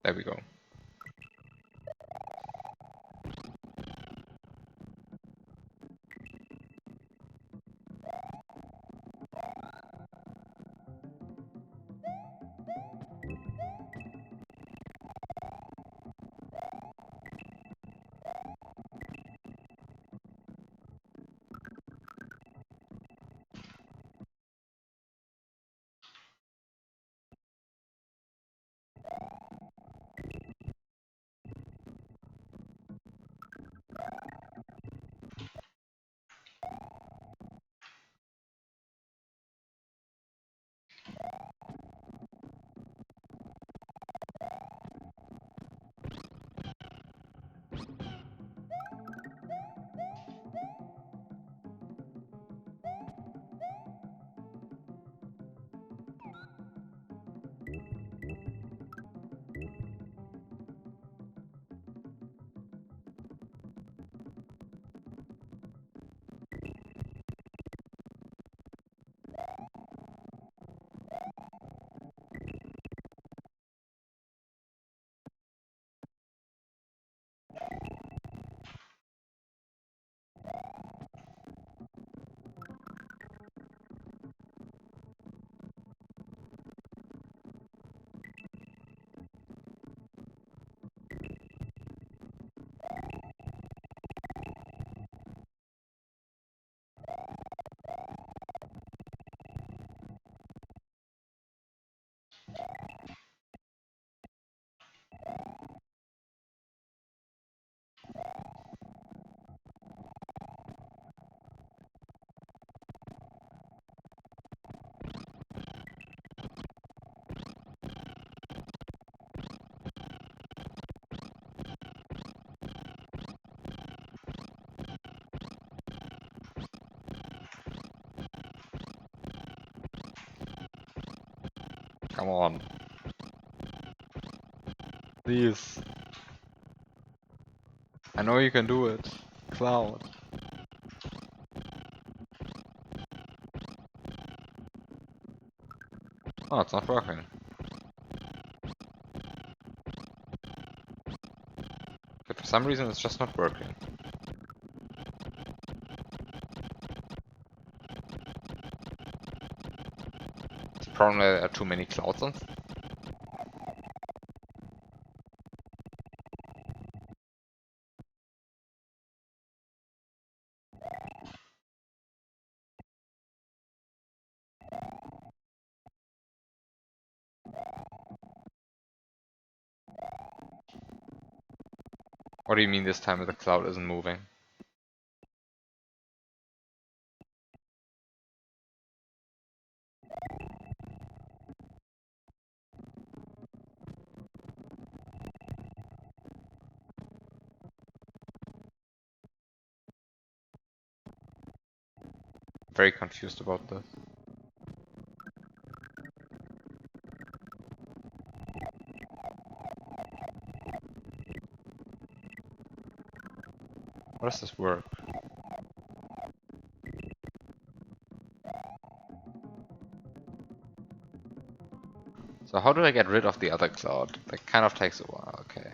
There we go. Come on. Please. I know you can do it. Cloud. Oh, it's not working. But for some reason it's just not working. It's probably there are too many clouds on. What do you mean this time the cloud isn't moving? Very confused about this. How does this work? So how do I get rid of the other cloud? That kind of takes a while, okay.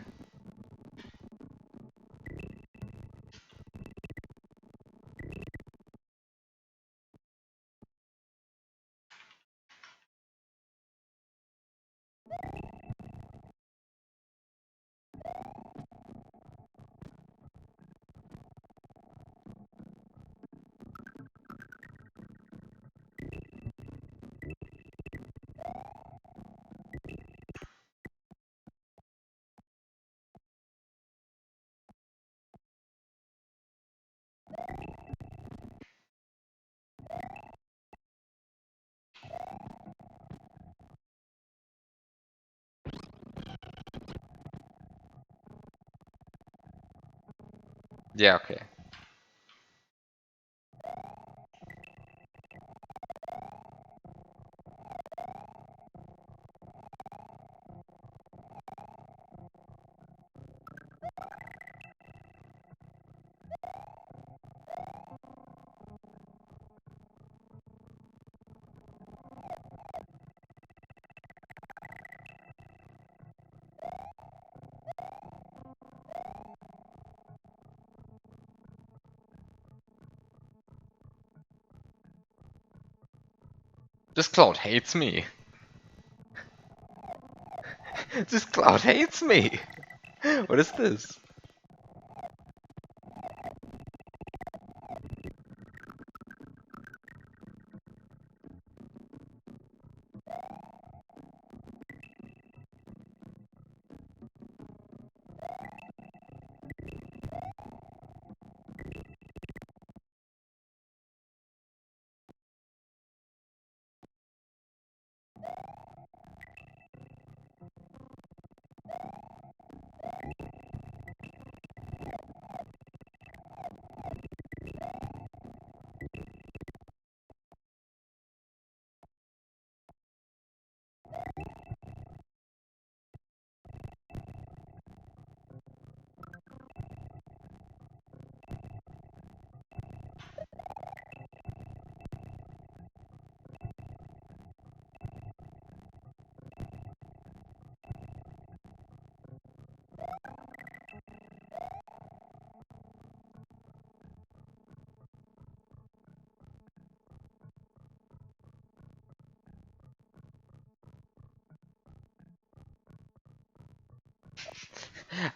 Yeah, okay. This cloud hates me. This cloud hates me. What is this?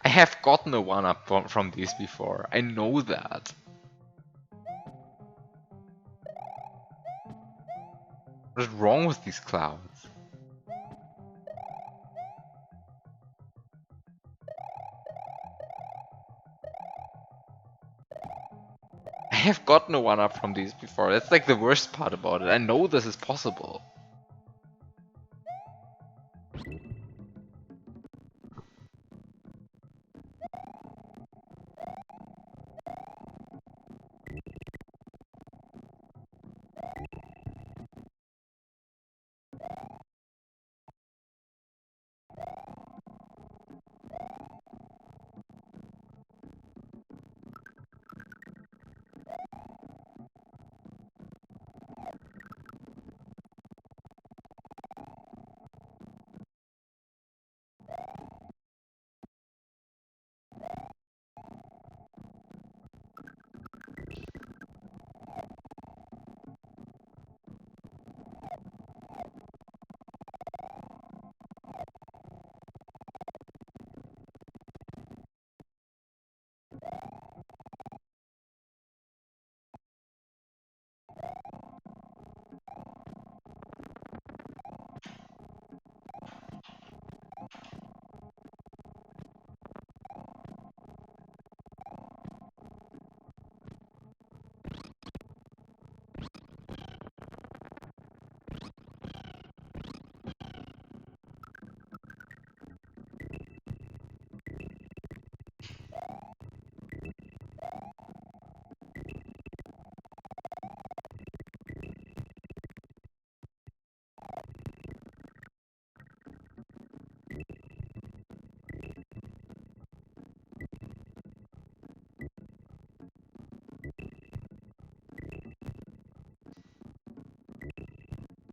I have gotten a one-up from these before. I know that. What is wrong with these clouds? I have gotten a one-up from these before. That's like the worst part about it. I know this is possible.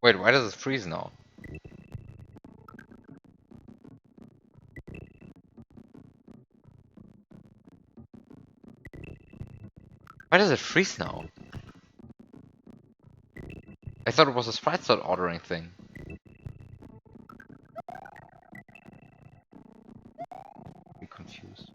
Wait, why does it freeze now? Why does it freeze now? I thought it was a sprite slot ordering thing. I'm confused.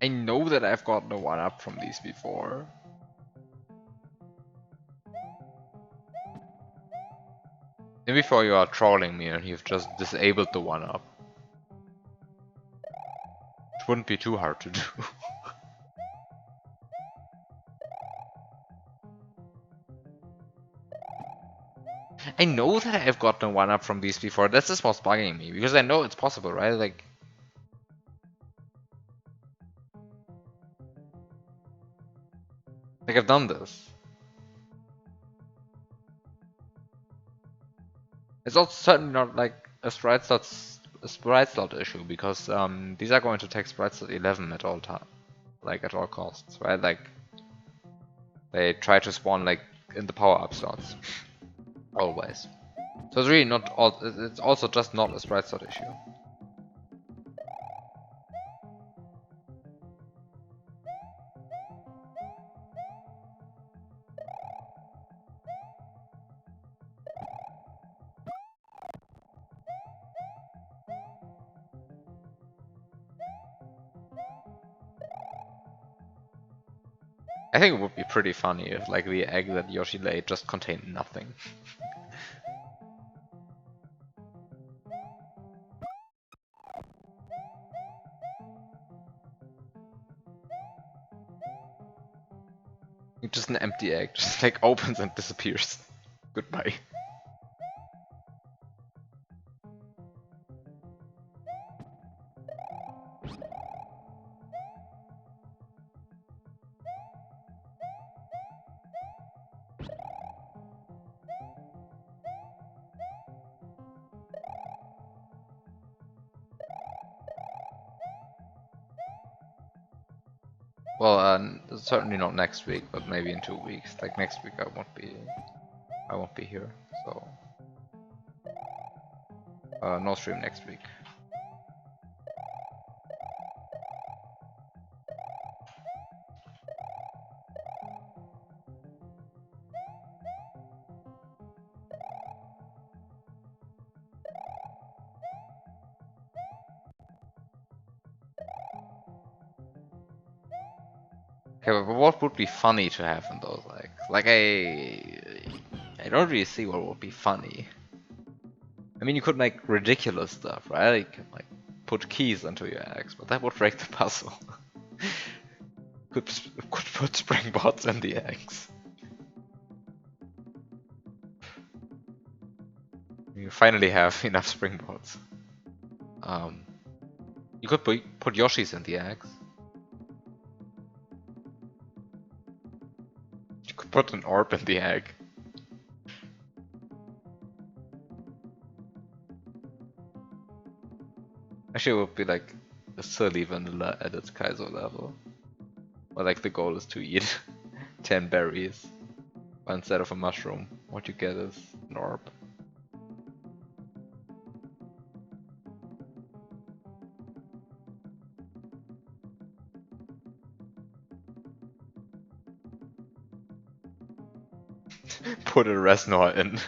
I know that I've gotten a 1-up from these before. And before you are trolling me and you've just disabled the 1-up. It wouldn't be too hard to do. I know that I've gotten a 1-up from these before. That's just what's bugging me. Because I know it's possible, right? Like I've done this. It's also certainly not like a sprite slot issue because these are going to take sprite slot 11 at all time, like at all costs, right? Like they try to spawn like in the power up slots always. So it's really not all. It's also just not a sprite slot issue. I think it would be pretty funny if like the egg that Yoshi laid just contained nothing. Just an empty egg, just like opens and disappears. Goodbye. Well, certainly not next week, but maybe in 2 weeks. Like next week, I won't be here. So, no stream next week. Okay, but what would be funny to have in those eggs? Like I don't really see what would be funny. I mean, you could make ridiculous stuff, right? You can like put keys into your eggs, but that would break the puzzle. could put springboards in the eggs. You finally have enough springboards. You could put Yoshis in the eggs. You could put an orb in the egg. Actually, it would be like a silly vanilla at its Kaizo level. Or like the goal is to eat 10 berries. But instead of a mushroom, what you get is an orb. Put a Reznor in.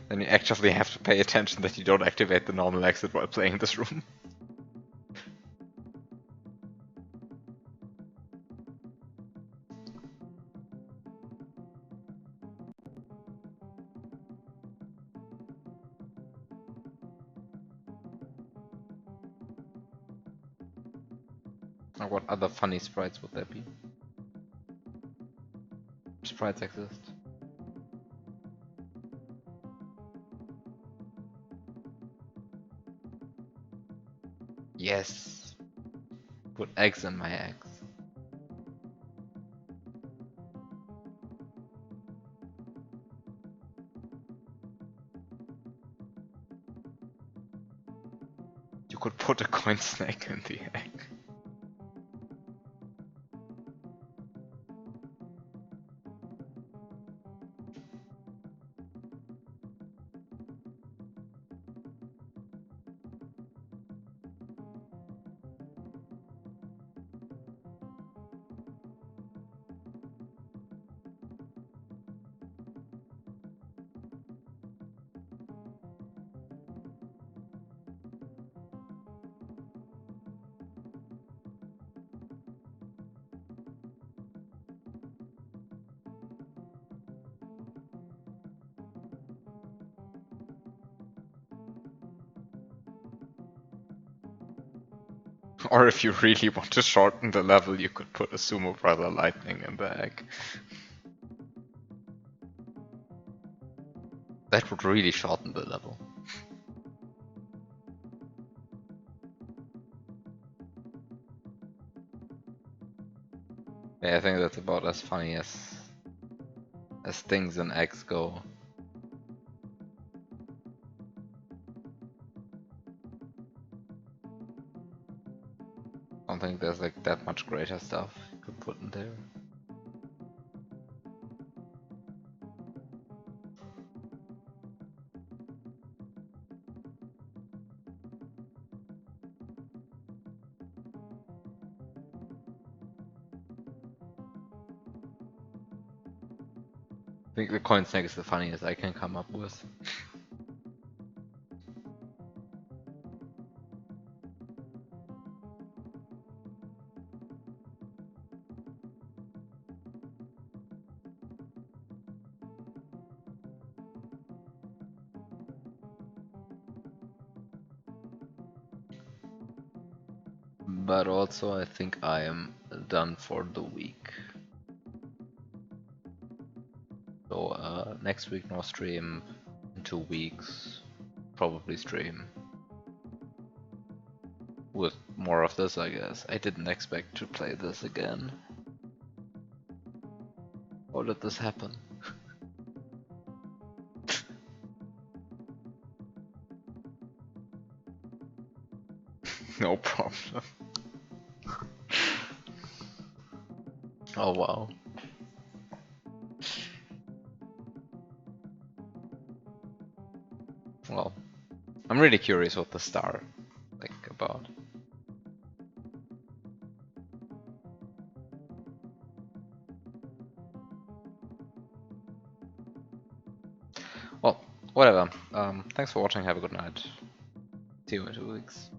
Then you actively have to pay attention that you don't activate the normal exit while playing this room. Or what other funny sprites would there be? Sprites exist. Yes. Put eggs in my eggs. You could put a coin snake in the egg. Or if you really want to shorten the level, you could put a Sumo Brother Lightning in the egg. That would really shorten the level. Yeah, I think that's about as funny as things in eggs go. I don't think there's like that much greater stuff you could put in there. I think the coin snake is the funniest I can come up with. But also I think I am done for the week. So next week no stream, in 2 weeks probably stream. With more of this, I guess. I didn't expect to play this again. How did this happen? No problem. Oh wow. Well, I'm really curious what the star like about. Well, whatever. Thanks for watching. Have a good night. See you in 2 weeks.